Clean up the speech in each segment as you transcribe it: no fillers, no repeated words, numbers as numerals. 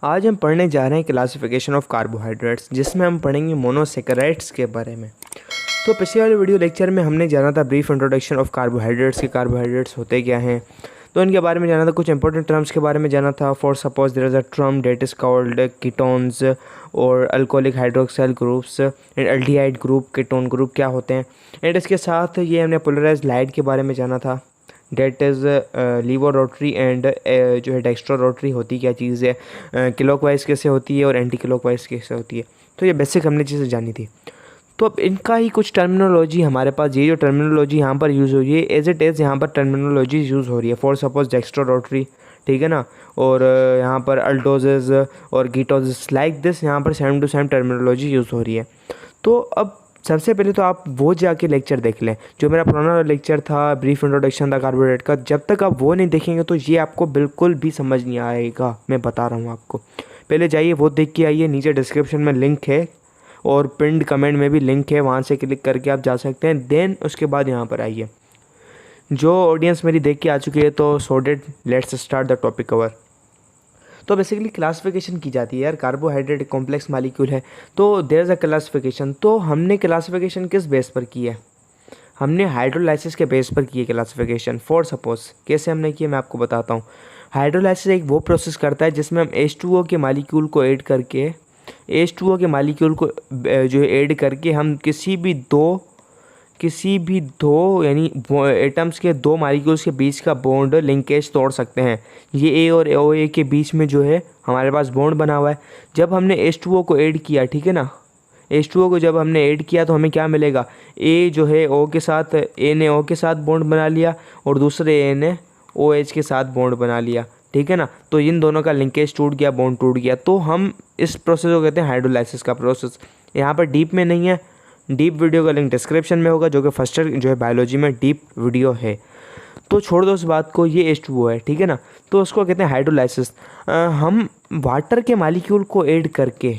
आज हम पढ़ने जा रहे हैं क्लासिफिकेशन ऑफ कार्बोहाइड्रेट्स, जिसमें हम पढ़ेंगे मोनोसेकेराइड्स के बारे में। तो पिछले वाले वीडियो लेक्चर में हमने जाना था ब्रीफ इंट्रोडक्शन ऑफ कार्बोहाइड्रेट्स, के कार्बोहाइड्रेट्स होते क्या हैं, तो इनके बारे में जाना था। कुछ इंपॉर्टेंट टर्म्स के बारे में जाना था। For suppose there is a term that is called ketones और alcoholic hydroxyl groups and aldehyde group, ketone group क्या होते हैं। एंड इसके साथ ये हमने पोलराइज्ड लाइट के बारे में जाना था। डेट इज़ लीवो रोटरी एंड जो है डेक्स्ट्रो रोटरी होती क्या चीज़ है, क्लॉकवाइज कैसे होती है और एंटी क्लॉकवाइज कैसे होती है। तो ये बेसिक हमने चीज़ें जानी थी। तो अब इनका ही कुछ टर्मिनोलॉजी हमारे पास, ये जो टर्मिनोलॉजी यहाँ पर यूज़ हो रही है एज इट इज़ यहाँ पर टर्मिनोलॉजी यूज़ हो रही है। फॉर सपोज डेक्स्ट्रो रोटरी, ठीक है ना, और यहाँ पर अल्डोजेज और कीटोजेज लाइक दिस, यहाँ पर same to same terminology use हो रही है। तो अब सबसे पहले तो आप वो जाके लेक्चर देख लें जो मेरा पुराना लेक्चर था, ब्रीफ इंट्रोडक्शन था कार्बोहाइड्रेट का। जब तक आप वो नहीं देखेंगे तो ये आपको बिल्कुल भी समझ नहीं आएगा, मैं बता रहा हूँ आपको। पहले जाइए वो देख के आइए, नीचे डिस्क्रिप्शन में लिंक है और पिंड कमेंट में भी लिंक है, वहाँ से क्लिक करके आप जा सकते हैं। देन उसके बाद यहाँ पर आइए। जो ऑडियंस मेरी देख के आ चुकी है तो so that let's start the topic cover. तो बेसिकली क्लासिफिकेशन की जाती है यार, कार्बोहाइड्रेट कॉम्प्लेक्स मालिक्यूल है तो देयर इज़ अ क्लासिफिकेशन। तो हमने क्लासिफिकेशन किस बेस पर की है? हमने हाइड्रोलाइसिस के बेस पर की है क्लासिफिकेशन। फॉर सपोज कैसे हमने की है मैं आपको बताता हूँ। हाइड्रोलाइसिस एक वो प्रोसेस करता है जिसमें हम H2O के मालिक्यूल को ऐड करके, H2O के मालिक्यूल को जो ऐड करके हम किसी भी दो यानी एटम्स के दो मालिक्यूल्स के बीच का बॉन्ड लिंकेज तोड़ सकते हैं। ये ए और OA के बीच में जो है हमारे पास बॉन्ड बना हुआ है। जब हमने H2O को ऐड किया, ठीक है ना, H2O को जब हमने ऐड किया तो हमें क्या मिलेगा? ए जो है O के साथ, ए ने O के साथ बॉन्ड बना लिया और दूसरे ए ने OH के साथ बॉन्ड बना लिया, ठीक है ना। तो इन दोनों का लिंकेज टूट गया, बॉन्ड टूट गया। तो हम इस प्रोसेस को कहते हैं हाइड्रोलाइसिस का प्रोसेस। यहाँ पर डीप में नहीं है, डीप वीडियो का लिंक डिस्क्रिप्शन में होगा, जो कि फर्स्ट ईयर जो है बायोलॉजी में डीप वीडियो है। तो छोड़ दो उस बात को, ये H2O है, ठीक है ना। तो उसको कहते हैं हाइड्रोलाइसिस। हम वाटर के मालिक्यूल को ऐड करके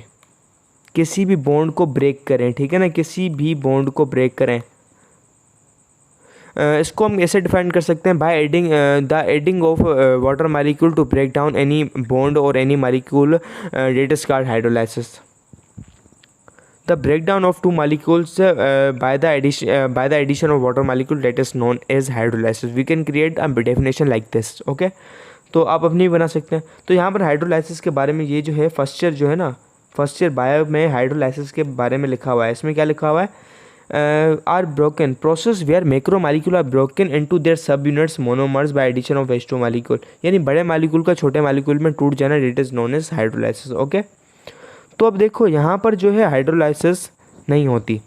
किसी भी बॉन्ड को ब्रेक करें, ठीक है ना, किसी भी बॉन्ड को ब्रेक करें। इसको हम ऐसे डिफाइन कर सकते हैं by adding the adding of water molecule to break down any bond और any molecule, that is called hydrolysis. The breakdown of two molecules by the addition of water molecule, that is known as hydrolysis. We can create a definition like this, okay? तो आप अपनी बना सकते हैं। तो यहाँ पर हाइड्रोलाइसिस के बारे में ये जो है फर्स्ट ईयर जो है ना, फर्स्ट ईयर बायो में हाइड्रोलाइसिस के बारे में लिखा हुआ है। इसमें क्या लिखा हुआ है? Are broken process where macro molecule are broken into their sub units monomers by addition of H2 molecule. यानी बड़े मालिक्यूल का छोटे मालिक्यूल में टूट जाना, that is known as hydrolysis, okay. तो अब देखो यहाँ पर जो है हाइड्रोलाइसिस नहीं होती,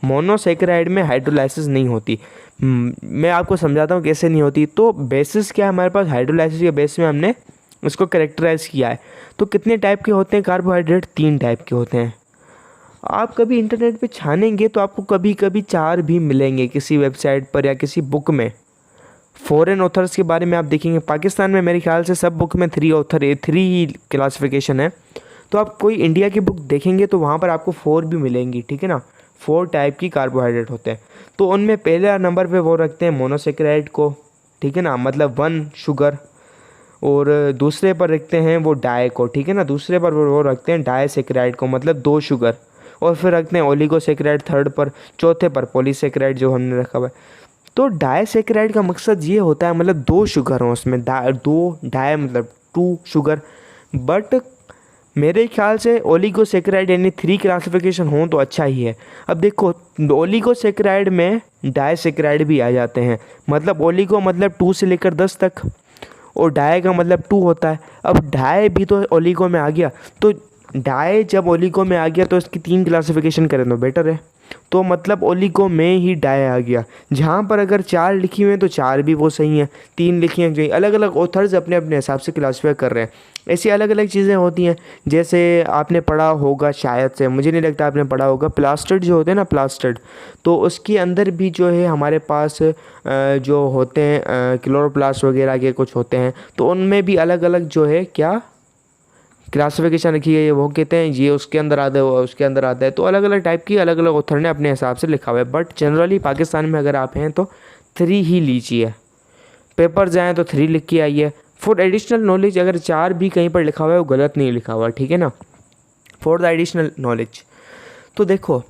मोनोसेकेराइड में हाइड्रोलाइसिस नहीं होती। मैं आपको समझाता हूँ कैसे नहीं होती। तो बेसिस क्या है हमारे पास, हाइड्रोलाइसिस के बेस में हमने इसको कैरेक्टराइज किया है। तो कितने टाइप के होते हैं कार्बोहाइड्रेट? 3 टाइप के होते हैं। आप कभी इंटरनेट पे छानेंगे तो आपको कभी कभी 4 भी मिलेंगे किसी वेबसाइट पर या किसी बुक में। फॉरेन ऑथर्स के बारे में आप देखेंगे, पाकिस्तान में मेरे ख्याल से सब बुक में 3 ऑथर है, 3 ही क्लासिफिकेशन है। तो आप कोई इंडिया की बुक देखेंगे तो वहाँ पर आपको 4 भी मिलेंगी, ठीक है ना। 4 टाइप की कार्बोहाइड्रेट होते हैं। तो उनमें पहले नंबर पे वो रखते हैं मोनोसेकेराइड को, ठीक है ना, मतलब 1 शुगर। और दूसरे पर रखते हैं वो डाई को, ठीक है ना। दूसरे पर वो रखते हैं डाईसेकेराइड को, मतलब 2 शुगर। और फिर रखते हैं ओलिगोसेकेराइड थर्ड पर, चौथे पर पॉलीसेकेराइड जो हमने रखा हुआ है। तो डाईसेकेराइड का मकसद ये होता है, मतलब 2 शुगर हों उसमें, 2 डाई मतलब 2 शुगर। बट मेरे ख्याल से ओलिगोसेकेराइड यानी 3 क्लासिफिकेशन हो तो अच्छा ही है। अब देखो ओलिगोसेकेराइड में डाईसेकेराइड भी आ जाते हैं, मतलब ओलिगो मतलब 2 से लेकर 10 तक और डाई का मतलब 2 होता है। अब डाई भी तो ओलिगो में आ गया, तो डाई जब ओलिगो में आ गया तो इसकी 3 क्लासिफिकेशन करें तो बेटर है। तो मतलब ओलिगो में ही डाई आ गया। जहाँ पर अगर 4 लिखी हुई हैं तो 4 भी वो सही हैं, 3 लिखी हैं, अलग अलग ऑथर्स अपने अपने हिसाब से क्लासीफाई कर रहे हैं। ऐसी अलग अलग चीज़ें होती हैं। जैसे आपने पढ़ा होगा, शायद से, मुझे नहीं लगता आपने पढ़ा होगा, प्लास्टर्ड जो होते हैं ना, प्लास्टर्ड, तो उसके अंदर भी जो है हमारे पास जो होते हैं क्लोरोप्लास्ट वगैरह के कुछ होते हैं, तो उनमें भी अलग अलग जो है क्या क्लासिफिकेशन रखी गई है। वो कहते हैं ये उसके अंदर आता है, वो उसके अंदर आता है। तो अलग अलग टाइप की अलग अलग ऑथर ने अपने हिसाब से लिखा हुआ है। बट जनरली पाकिस्तान में अगर आप हैं तो 3 ही लीजिए। पेपर जाएँ तो 3 लिख के आइए, फॉर एडिशनल नॉलेज, अगर 4 भी कहीं पर लिखा हुआ है वो गलत नहीं लिखा हुआ, ठीक है ना, फॉर द एडिशनल नॉलेज। तो देखो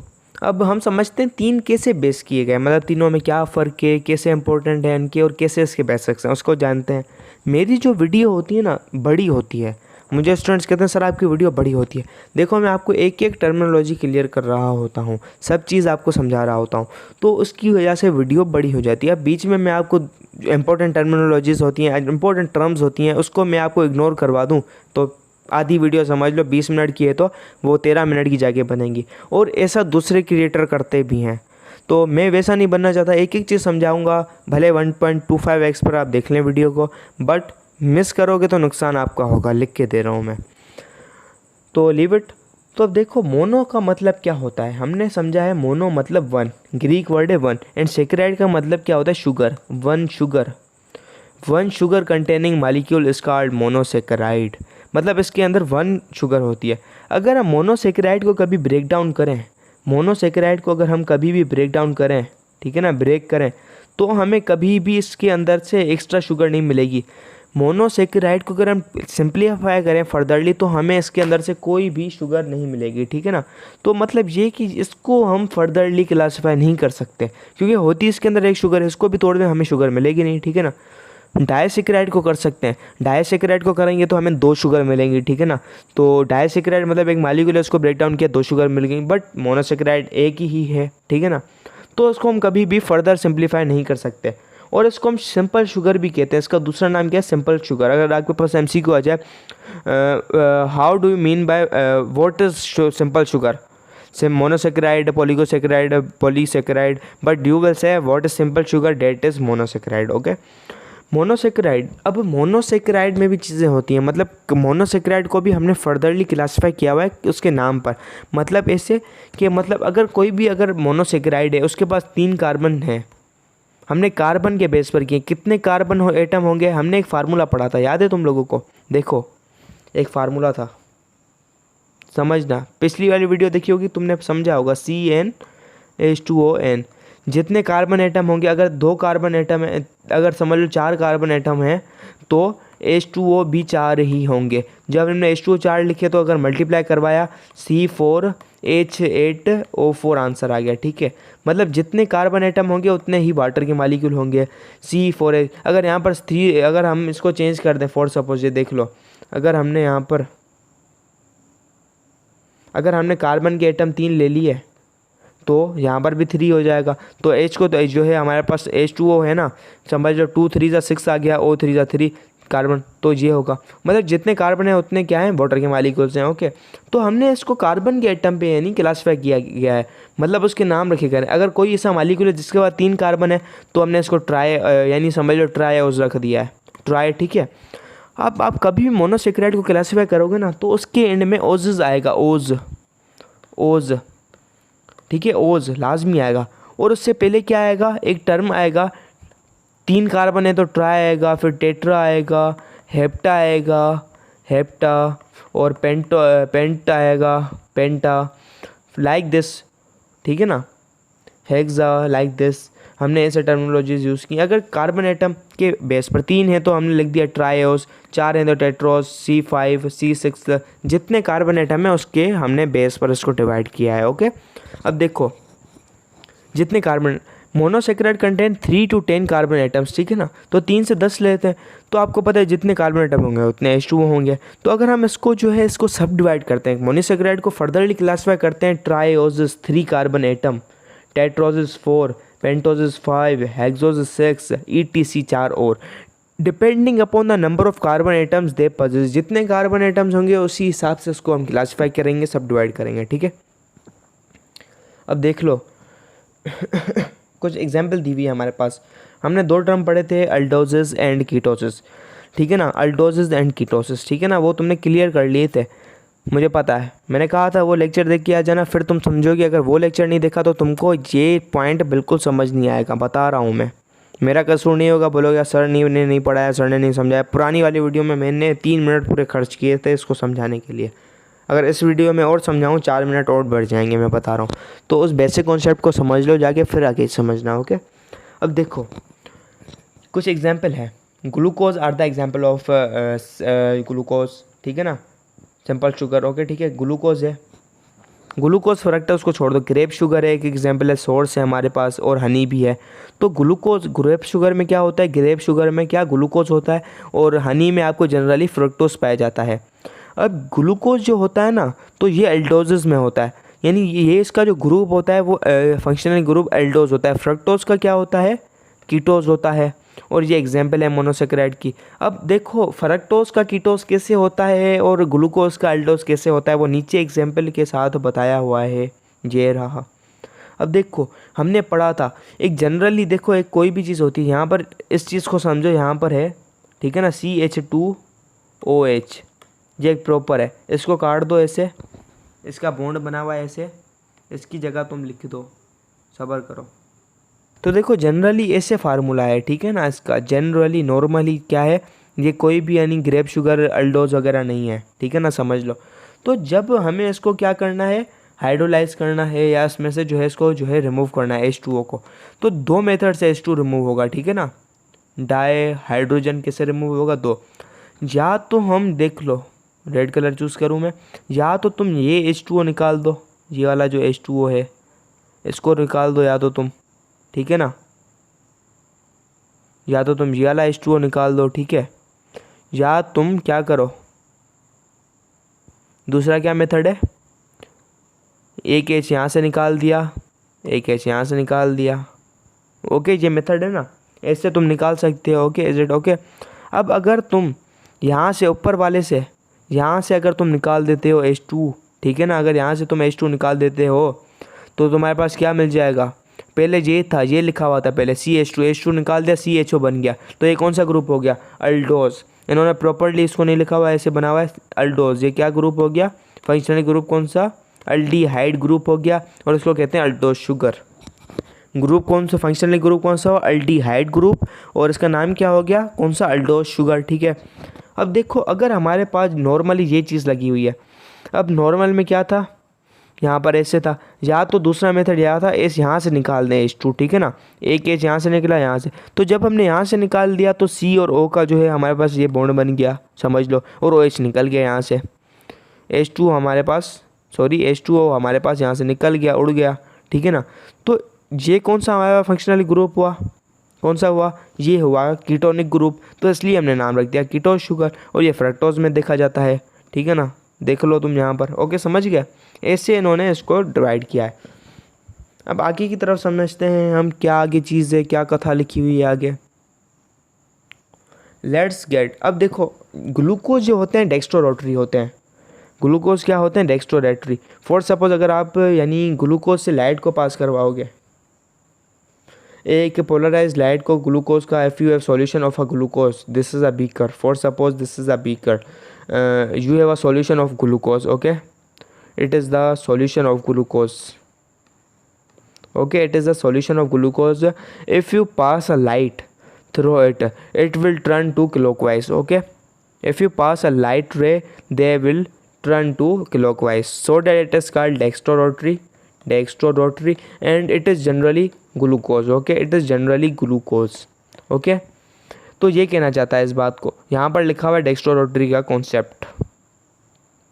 अब हम समझते हैं 3 कैसे बेस किए गए, मतलब तीनों में क्या फ़र्क है, कैसे इंपॉर्टेंट है इनके और कैसे इसके बेसिक्स हैं, उसको जानते हैं। मेरी जो वीडियो होती है ना बड़ी होती है, मुझे स्टूडेंट्स कहते हैं सर आपकी वीडियो बड़ी होती है। देखो मैं आपको एक एक टर्मिनोलॉजी क्लियर कर रहा होता हूँ, सब चीज़ आपको समझा रहा होता हूँ, तो उसकी वजह से वीडियो बड़ी हो जाती है। अब बीच में मैं आपको इंपॉर्टेंट टर्मिनोलॉजीज़ होती हैं, इंपॉर्टेंट टर्म्स होती हैं, उसको मैं आपको इग्नोर करवा दूँ तो आधी वीडियो समझ लो 20 मिनट की है तो वो 13 मिनट की जाके बनेगी। और ऐसा दूसरे क्रिएटर करते भी हैं, तो मैं वैसा नहीं बनना चाहता। एक एक चीज़ समझाऊंगा, भले 1.25x पर आप देख लें वीडियो को, बट मिस करोगे तो नुकसान आपका होगा, लिख के दे रहा हूँ मैं, तो लीव इट। तो अब देखो मोनो का मतलब क्या होता है, हमने समझा है मोनो मतलब वन, ग्रीक वर्ड है वन, एंड सेक्राइड का मतलब क्या होता है sugar, one sugar containing molecule is called monosaccharide, मतलब इसके अंदर 1 शुगर होती है। अगर हम मोनोसेक्राइड को कभी ब्रेक डाउन करें, मोनोसेक्राइड को अगर हम कभी भी ब्रेक डाउन करें, ठीक है ना, ब्रेक करें, तो हमें कभी भी इसके अंदर से एक्स्ट्रा शुगर नहीं मिलेगी। मोनोसेक्राइड को अगर हम सिंप्लीफाई करें फर्दरली तो हमें इसके अंदर से कोई भी शुगर नहीं मिलेगी, ठीक है ना। तो मतलब ये कि इसको हम फर्दरली क्लासीफाई नहीं कर सकते, क्योंकि होती इसके अंदर 1 शुगर है, इसको भी तोड़ दें हमें शुगर मिलेगी नहीं, ठीक है ना। डायसेक्राइड को कर सकते हैं, डायसेक्राइड को करेंगे तो हमें 2 शुगर मिलेंगी, ठीक है ना। तो डायसेक्राइड मतलब एक मालिक्यूल है, उसको ब्रेक डाउन किया 2 शुगर मिल गई, बट मोनोसेक्राइड एक ही है, ठीक है ना। तो इसको हम कभी भी फर्दर सिंप्लीफाई नहीं कर सकते, और इसको हम सिंपल शुगर भी कहते हैं। इसका दूसरा नाम क्या है, सिंपल शुगर। अगर आपके पास MCQ आ जाए, how do you mean by what is simple sugar, say monosaccharide, polygosaccharide, polysaccharide, but you will say what is simple sugar, that is monosaccharide, okay. Monosaccharide, अब मोनोसेक्राइड में भी चीज़ें होती हैं, मतलब मोनोसेक्राइड को भी हमने फर्दरली क्लासीफाई किया हुआ है उसके नाम पर, मतलब ऐसे कि मतलब अगर कोई भी अगर मोनोसेक्राइड है उसके पास 3 कार्बन है, हमने कार्बन के बेस पर किए, कितने कार्बन एटम होंगे, हमने एक फार्मूला पढ़ा था, याद है तुम लोगों को, देखो एक फार्मूला था, समझना, पिछली वाली वीडियो देखी होगी तुमने, समझा होगा, CnH2ON, जितने कार्बन एटम होंगे, अगर 2 कार्बन एटम है, अगर समझ लो 4 कार्बन एटम है तो H2O भी 4 ही होंगे। जब हमने H2O 4 लिखे तो अगर मल्टीप्लाई करवाया C4H8O4 आंसर आ गया, ठीक है। मतलब जितने कार्बन एटम होंगे उतने ही वाटर के मालिक्यूल होंगे, C4H। अगर यहाँ पर 3, अगर हम इसको चेंज कर दें फॉर सपोज, ये देख लो, अगर हमने यहाँ पर अगर हमने कार्बन के एटम 3 ले लिए तो यहाँ पर भी 3 हो जाएगा। तो H को तो जो है हमारे पास H2O है ना, समझ लो 2 3 6 आ गया, O 3 3 कार्बन, तो ये होगा। मतलब जितने कार्बन है उतने क्या हैं, वाटर के मालिक्यूल्स हैं, ओके। तो हमने इसको कार्बन के एटम पे यानी क्लासीफाई किया गया है, मतलब उसके नाम रखे गए। अगर कोई ऐसा मालिक्यूल है जिसके बाद 3 कार्बन है तो हमने इसको ट्राई यानी समझ लो ट्राईओज रख दिया है, ट्राई, ठीक है। अब आप कभी भी मोनोसेक्राइड को क्लासीफाई करोगे ना तो उसके एंड में ओज आएगा, ओज, ठीक है, ओज लाजमी आएगा। और उससे पहले क्या आएगा, एक टर्म आएगा, 3 कार्बन है तो ट्राई आएगा, फिर टेट्रा आएगा, हेप्टा आएगा, हेप्टा, और पेंट आएगा, पेंटा, लाइक दिस, ठीक है ना, हेक्सा, लाइक दिस। हमने ऐसे टर्मिनोलॉजीज यूज़ की। अगर कार्बन एटम के बेस पर 3 है तो हमने लिख दिया ट्रायोस, 4 है तो टेट्रोस, C5, C6, जितने कार्बन एटम है उसके हमने बेस पर इसको डिवाइड किया है, ओके। अब देखो जितने carbon, monosaccharide contain 3 to 10 carbon atoms, ठीक है ना, तो 3 से 10 लेते हैं तो आपको पता है जितने कार्बन एटम होंगे उतने H2O होंगे। तो अगर हम इसको जो है इसको सब डिवाइड करते हैं, मोनोसेक्राइड को फर्दरली क्लासीफाई करते हैं, ट्राइओसिस 3 कार्बन एटम, टेट्रोसिस 4, पेंटोसिस 5, हेक्सोसिस 6, ETC 4 और depending upon the number of carbon atoms they possess, जितने कार्बन एटम्स होंगे उसी हिसाब से उसको हम क्लासीफाई करेंगे, सब डिवाइड करेंगे, ठीक है। अब देख लो कुछ एग्जाम्पल दी हुई है हमारे पास। हमने 2 टर्म पढ़े थे, अल्डोसिस एंड कीटोसिस, ठीक है ना, अल्डोसिस एंड कीटोसिस, ठीक है ना, वो तुमने क्लियर कर लिए थे, मुझे पता है, मैंने कहा था वो लेक्चर देख के आ जाना, फिर तुम समझोगे। अगर वो लेक्चर नहीं देखा तो तुमको ये पॉइंट बिल्कुल समझ नहीं आएगा, बता रहा हूँ मैं, मेरा कसूर नहीं होगा। बोलोगे सर ने नहीं पढ़ाया, सर ने नहीं समझाया। पुरानी वाली वीडियो में मैंने 3 मिनट पूरे खर्च किए थे इसको समझाने के लिए, अगर इस वीडियो में और समझाऊँ 4 मिनट और बढ़ जाएंगे, मैं बता रहा हूँ। तो उस बेसिक कॉन्सेप्ट को समझ लो जाके, फिर आगे समझना, ओके। अब देखो कुछ एग्जाम्पल है, glucose are the example of glucose, ठीक है ना, सिंपल शुगर, ओके ठीक है, ग्लूकोज है। ग्लूकोज फ्रक्टोज को छोड़ दो, ग्रेप शुगर है एक एग्जाम्पल है, सोर्स है हमारे पास, और हनी भी है। तो ग्लूकोज, ग्रेप शुगर में क्या होता है, ग्रेप शुगर में क्या ग्लूकोज होता है, और हनी में आपको जनरली फ्रक्टोज पाया जाता है। अब ग्लूकोज जो होता है ना, तो ये एल्डोजेस में होता है, यानी ये इसका जो ग्रुप होता है वो फंक्शनल ग्रुप एल्डोज होता है। फ्रक्टोज का क्या होता है, कीटोज होता है, और ये एग्जाम्पल है मोनोसेक्राइड की। अब देखो फ्रक्टोज का कीटोज कैसे होता है और ग्लूकोज का एल्डोज कैसे होता है, वो नीचे एग्जाम्पल के साथ बताया हुआ है, ये रहा। अब देखो हमने पढ़ा था एक जनरली, देखो एक कोई भी चीज़ होती है, यहाँ पर इस चीज़ को समझो, यहाँ पर है, ठीक है ना, CH2OH, ये एक प्रॉपर है, इसको काट दो ऐसे, इसका बॉन्ड बना हुआ है ऐसे, इसकी जगह तुम लिख दो, सब्र करो। तो देखो जनरली ऐसे फार्मूला है, ठीक है ना, इसका जनरली नॉर्मली क्या है, ये कोई भी यानी ग्रेप शुगर अल्डोज वगैरह नहीं है, ठीक है ना, समझ लो। तो जब हमें इसको क्या करना है, हाइड्रोलाइज करना है, या इसमें से जो है इसको जो है रिमूव करना है H2O को, तो दो मेथड से H2 रिमूव होगा, ठीक है ना। डाई हाइड्रोजन कैसे रिमूव होगा, दो, या तो हम देख लो, रेड कलर चूज़ करूँ मैं, या तो तुम ये H2O निकाल दो, ये वाला जो H2O है इसको निकाल दो, या तो तुम, ठीक है ना, या तो तुम ये वाला H2O निकाल दो, ठीक है, या तुम क्या करो, दूसरा क्या मेथड है, एक H यहाँ से निकाल दिया, एक H यहाँ से निकाल दिया, ओके, ये मेथड है ना, ऐसे तुम निकाल सकते हो, ओके, इज इट ओके। अब अगर तुम यहाँ से ऊपर वाले से, यहाँ से अगर तुम निकाल देते हो H2, ठीक है ना, अगर यहाँ से तुम H2 निकाल देते हो तो तुम्हारे पास क्या मिल जाएगा, पहले ये था, ये लिखा हुआ था पहले CH2, H2 निकाल दिया, CHO बन गया, तो ये कौन सा ग्रुप हो गया, अल्डोज। इन्होंने प्रॉपर्ली इसको नहीं लिखा हुआ, ऐसे बना हुआ है अल्डोज, ये क्या ग्रुप हो गया, फंक्शनल ग्रुप कौन सा, अल्डिहाइड ग्रुप हो गया, और इसको कहते हैं अल्डोज शुगर। ग्रुप कौन सा, फंक्शनल ग्रुप कौन सा हो, अल्डिहाइड ग्रुप, और इसका नाम क्या हो गया, कौन सा, अल्डोज शुगर, ठीक है। अब देखो अगर हमारे पास नॉर्मली ये चीज़ लगी हुई है, अब नॉर्मल में क्या था, यहाँ पर ऐसे था, या तो दूसरा मेथड यह था, एस यहाँ से निकाल दें H2, ठीक है ना, एक H यहाँ से निकला यहाँ से, तो जब हमने यहाँ से निकाल दिया तो C और O का जो है हमारे पास ये बॉन्ड बन गया, समझ लो, और OH निकल गया यहाँ से, H2 हमारे पास, सॉरी H2O हमारे पास यहाँ से निकल गया, उड़ गया, ठीक है ना। तो ये कौन सा हमारा फंक्शनल ग्रुप हुआ, कौन सा हुआ, ये हुआ कीटोनिक ग्रुप, तो इसलिए हमने नाम रख दिया कीटोज शुगर, और ये फ्रक्टोज में देखा जाता है, ठीक है ना, देख लो तुम यहाँ पर, ओके, समझ गया, ऐसे इन्होंने इसको डिवाइड किया है। अब आगे की तरफ समझते हैं हम, क्या आगे चीज़ है, क्या कथा लिखी हुई है आगे, लेट्स गेट। अब देखो ग्लूकोज जो होते हैं डेक्स्ट्रोरोटरी होते हैं, ग्लूकोज क्या होते हैं, डेक्स्ट्रोरोटरी। फॉर सपोज अगर आप यानी ग्लूकोज से लाइट को पास करवाओगे, एक पोलराइज लाइट को ग्लूकोज का, if you have solution of a glucose, this is a beaker, for suppose this is a beaker, you have a solution of glucose, okay, it is the solution of glucose, okay, it is the solution of glucose. If you pass a light through it, it will turn to clockwise, okay, if you pass a light ray they will turn to clockwise, so that it is called dextrorotary, and it is generally glucose, okay, it is generally glucose, okay। तो ये कहना चाहता है इस बात को, यहाँ पर लिखा हुआ है डेक्स्ट्रोरोटरी का कॉन्सेप्ट,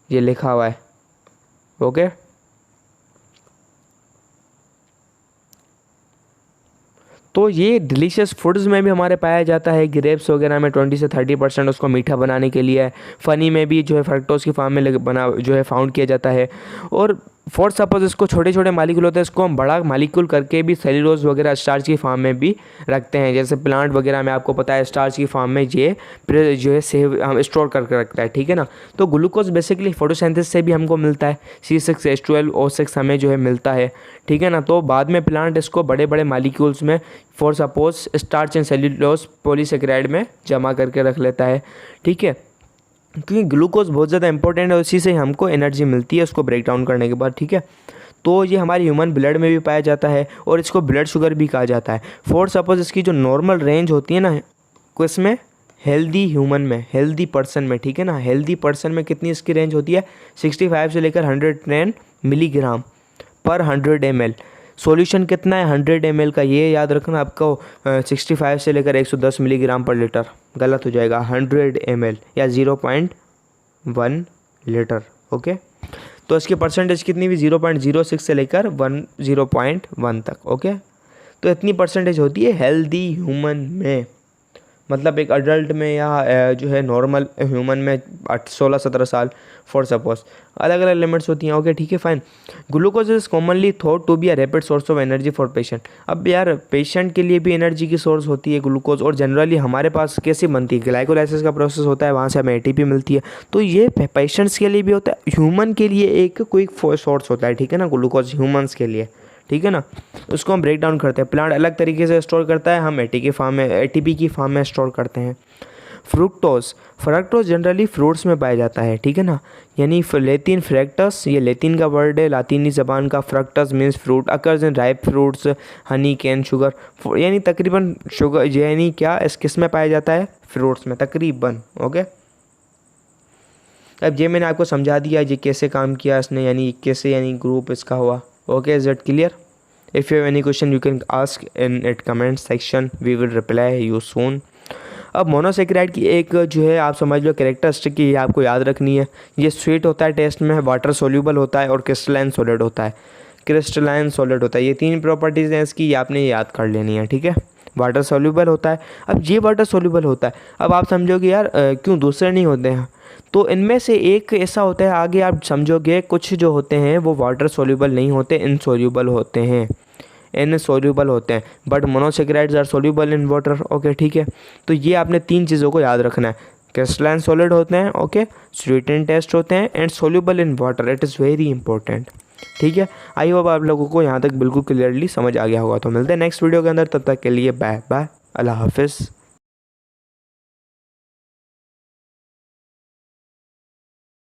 ये लिखा हुआ है, ओके। तो ये डिलीशियस फूड्स में भी हमारे पाया जाता है, ग्रेप्स वगैरह में 20 से 30% उसको मीठा बनाने के लिए है, फनी में भी जो है फ्रक्टोज की फॉर्म में बना जो है फाउंड किया जाता है, और फॉर सपोज इसको छोटे छोटे मालिक्यूल होते हैं, इसको हम बड़ा मालिक्यूल करके भी सेल्यूलोज वगैरह स्टार्च की फॉर्म में भी रखते हैं, जैसे प्लांट वगैरह में आपको पता है स्टार्च की फॉर्म में ये जो है सेव हम स्टोर करके रखता है, ठीक है ना। तो ग्लूकोज बेसिकली फोटोसिंथेसिस से भी हमको मिलता है, C6H12O6 हमें जो है मिलता है, ठीक है ना। तो बाद में प्लांट इसको बड़े बड़े मालिक्यूल्स में for suppose starch and cellulose polysaccharide में जमा करके रख लेता है, ठीक है, क्योंकि ग्लूकोज बहुत ज़्यादा इंपॉर्टेंट है, उसी से हमको एनर्जी मिलती है उसको ब्रेक डाउन करने के बाद, ठीक है। तो ये हमारे ह्यूमन ब्लड में भी पाया जाता है, और इसको ब्लड शुगर भी कहा जाता है। फॉर सपोज इसकी जो नॉर्मल रेंज होती है ना, किसमें, हेल्दी ह्यूमन में, हेल्दी पर्सन में, ठीक है ना, हेल्दी पर्सन में कितनी इसकी रेंज होती है, 65 से लेकर 110 मिलीग्राम पर 100 ml। सॉल्यूशन कितना है 100 ml का, ये याद रखना आपको, 65 से लेकर 110 मिलीग्राम पर लीटर। गलत हो जाएगा, 100 ml या 0.1 लीटर। ओके, तो इसकी परसेंटेज कितनी भी 0.06 से लेकर 0.1 तक। ओके, तो इतनी परसेंटेज होती है हेल्दी ह्यूमन में, मतलब एक अडल्ट में या जो है नॉर्मल ह्यूमन में 16-17 साल फॉर सपोज, अलग अलग लिमिट्स होती हैं। ओके ठीक है fine. Glucose is commonly thought to be a rapid source of energy for patient. अब यार पेशेंट के लिए भी एनर्जी की सोर्स होती है ग्लूकोज, और जनरली हमारे पास कैसे बनती है, ग्लाइकोलाइसिस का प्रोसेस होता है, वहाँ से हमें एटीपी मिलती है। तो ये पेशेंट्स के लिए भी होता है, ह्यूमन के लिए एक क्विक सोर्स होता है, ठीक है ना, ग्लूकोज ह्यूमन्स के लिए, ठीक है ना। उसको हम ब्रेक डाउन करते हैं, प्लांट अलग तरीके से स्टोर करता है, हम एटीपी की फॉर्म में स्टोर करते हैं। फ्रक्टोज जनरली फ्रूट्स में पाया जाता है, ठीक है ना, यानी लेतिन फ्रैक्टस, ये लेतिन का वर्ड है, लातीनी ज़बान का। Fructus means fruit, occurs in ripe fruits, honey, cane, sugar, यानी तकरीबन शुगर, यानी क्या इस किस में पाया जाता है, फ्रूट्स में तकरीबन। ओके, अब ये मैंने आपको समझा दिया ये कैसे काम किया इसने, यानी कैसे यानी ग्रुप इसका हुआ। Okay, is it clear? If you have any question you can ask in it comment section, we will reply you soon. अब मोनोसेक्राइड की एक जो है आप समझ लो कैरेक्टरिस्टिक की, ये आपको याद रखनी है। ये स्वीट होता है टेस्ट में, वाटर सोल्यूबल होता है और क्रिस्टलाइन सॉलिड होता है। क्रिस्टलाइन सॉलिड होता है, ये 3 प्रॉपर्टीज़ हैं इसकी, ये आपने याद कर लेनी है, ठीक है। वाटर सोल्यूबल होता है, अब ये वाटर सोल्यूबल होता है। अब आप समझोगे यार क्यों दूसरे नहीं होते हैं, तो इनमें से एक ऐसा होता है, आगे आप समझोगे कुछ जो होते हैं वो वाटर सोल्यूबल नहीं होते, इनसोल्यूबल होते हैं, इनसोल्यूबल होते हैं, but monosaccharides are soluble in water. Okay ठीक है, तो ये आपने 3 चीज़ों को याद रखना है, क्रिस्टलाइन सॉलिड होते हैं, ओके, स्वीट इन टेस्ट होते हैं and soluble in water, it is very important, ठीक है। आई होप आप लोगों को यहाँ तक बिल्कुल क्लियरली समझ आ गया होगा। तो मिलते हैं नेक्स्ट वीडियो के अंदर, तब तक के लिए बाय बाय, अल्लाह हाफिज़।